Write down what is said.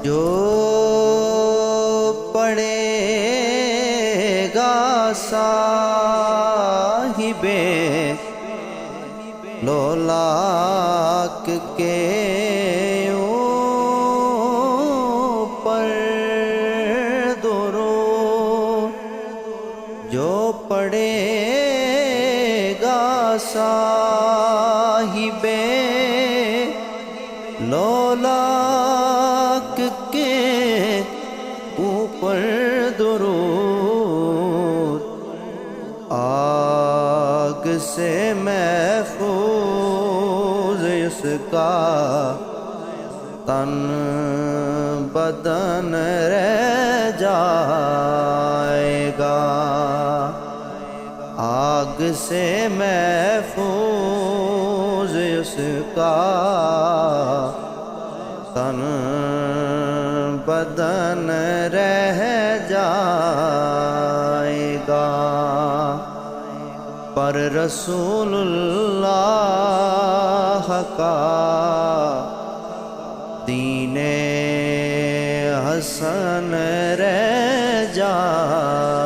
جو پڑھے گا صاحب لولاک کے اوپر درود، جو پڑھے گا صاحب لولاک کے اوپر درود، آگ سے محفوظ اس کا تن بدن رہ جائے گا، آگ سے محفوظ اس کا تن بدن رہ جائے گا، پر رسول اللہ کا دین حسن رہ جائے